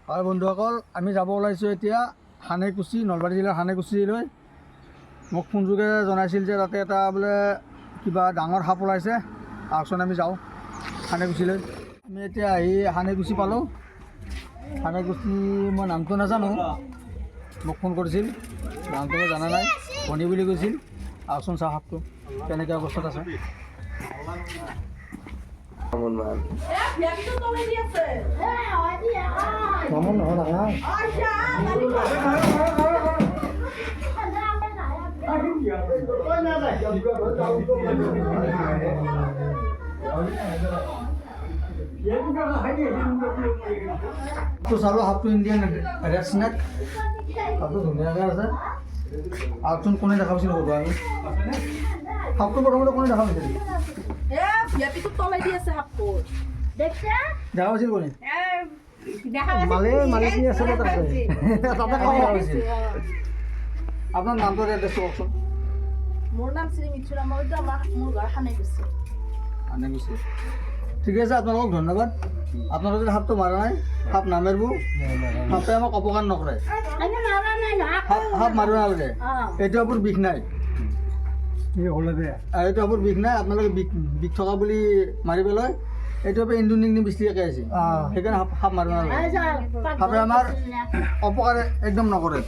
হয় বন্ধুসকল, আমি যাব ওলাইছোঁ এতিয়া সানেকুছি, নলবাৰী জিলাৰ সানেকুছিলৈ। মোক ফোনযোগে জনাইছিল যে তাতে এটা বোলে কিবা ডাঙৰ সাপ ওলাইছে, আহকচোন আমি যাওঁ সানেকুছিলৈ। আমি এতিয়া আহি সানেকুছি পালোঁ। সানেকুছি মই নামটো নাজানো, মোক ফোন কৰিছিল, নামটো মই জনা নাই, ভনী বুলি কৈছিল। আহকচোন চাওঁ সাপটো কেনেকৈ অৱস্থাত আছে। চালোঁ সাপটো ইণ্ডিয়ান ৰেড স্নেক, সাপটো ধুনীয়াকৈ আছে। আহকচোন কোনে দেখা পাইছিল ক'ব আমি সাপটো প্ৰথমতে কোনে দেখা পাইছিল? দেখা পাইছিল কোনে? মালিক আছে তাতে দেখা পাইছিল। আপোনাৰ নামটো এড্ৰেছটো কওকচোন। মোৰ নাম শ্ৰী মিথুৰা, মোৰ ঘৰ সানেকুছি। সানেকুছি, ঠিকে আছে, আপোনালোকক ধন্যবাদ। আপোনালোকে যদি সাপটো মাৰা নাই, সাপ নামাৰিব, সাপে আমাক অপকাৰ নকৰে। সাপ মাৰিব নালাগে, এইটো আপোনাৰ বিষ নাই, এইটো আপোনাৰ বিষ নাই। আপোনালোকে বিষ থকা বুলি মাৰি পেলাই এইটো আপোনাৰ ইণ্ডুনিং বিচলিয়াকৈ আছে, সেইকাৰণে সাপ মাৰিব নালাগে। সাপে আমাৰ অপকাৰ একদম নকৰে।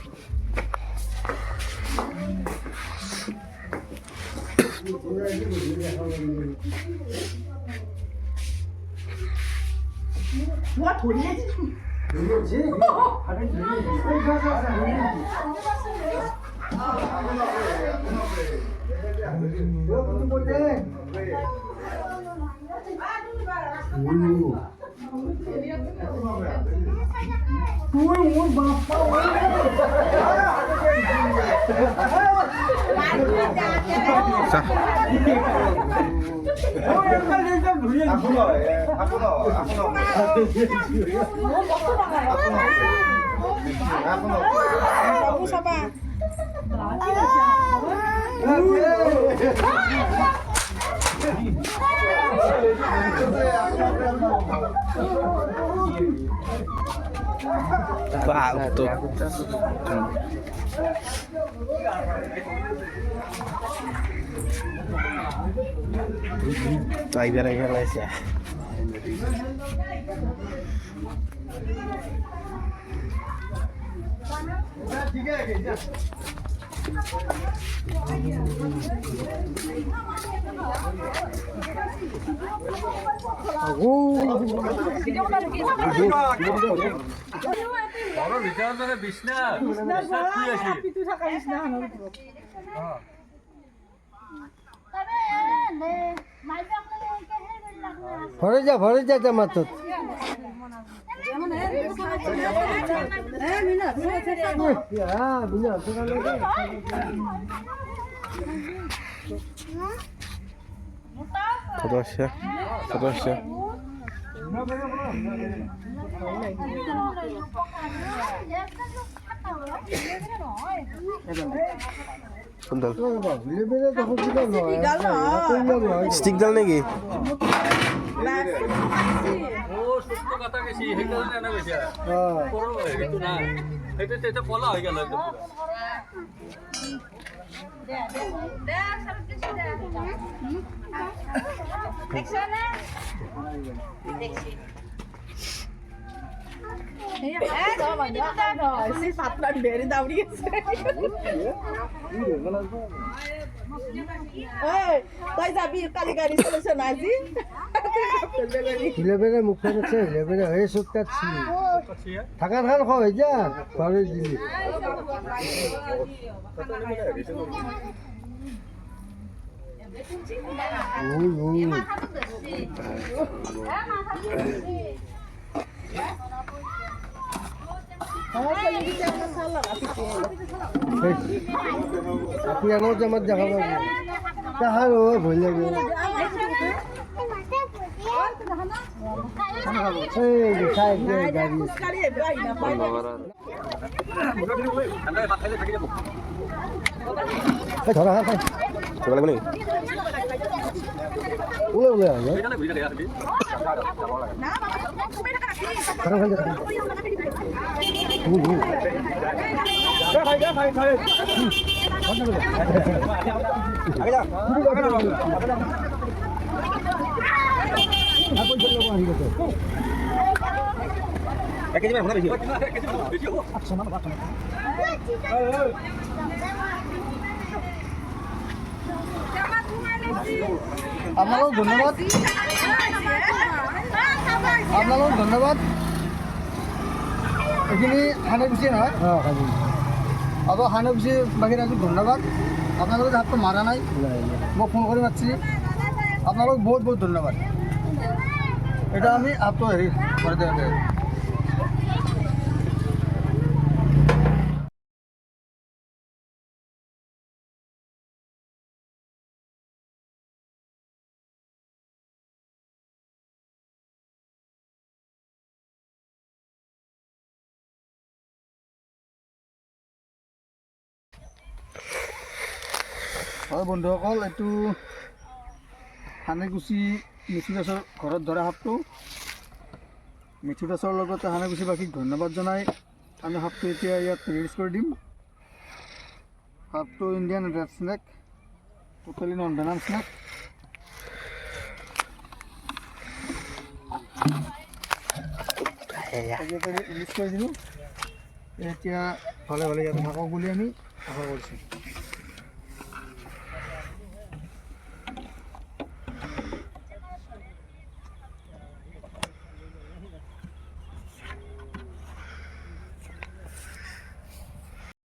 Ahí viene la iglesia. ভরে যা জামাতত Подожди. স্টিক ডাল নাকি? তই যাবি কালি গাড়ী চলাইছ না আজি লেবেলে মুখে আছে লেবেলে হয়ে সুখ কাটছি থাকা থাকা খাও হয়ে যা ঘরে দিলি আপনি আমার জামাত দেখা পাবেন তাহার ও ভুল লাগে ধরা ওলে ওলে আপোনালোক ধন্যবাদ এইখিনি সানেকুচি নহয় আৰু সানেকুচি বাকী ৰাইজক ধন্যবাদ আপোনালোকে হাতটো মাৰা নাই মোক ফোন কৰি মাতিছে আপোনালোক বহুত বহুত ধন্যবাদ এটা আমি হাতটো হেৰি কৰি দিওঁ হয় বন্ধুসকল এইটো সানেকুচি মিঠু দাসৰ ঘৰত ধৰা সাপটো মিঠু দাসৰ লগতে সানেকুচিবাসীক ধন্যবাদ জনাই আমি সাপটো এতিয়া ইয়াত ৰিলিজ কৰি দিম সাপটো Indian red snake totally non venom snake release কৰি দিলোঁ এতিয়া ভালে ভালে ইয়াত থাকক বুলি আমি আশা কৰিছোঁ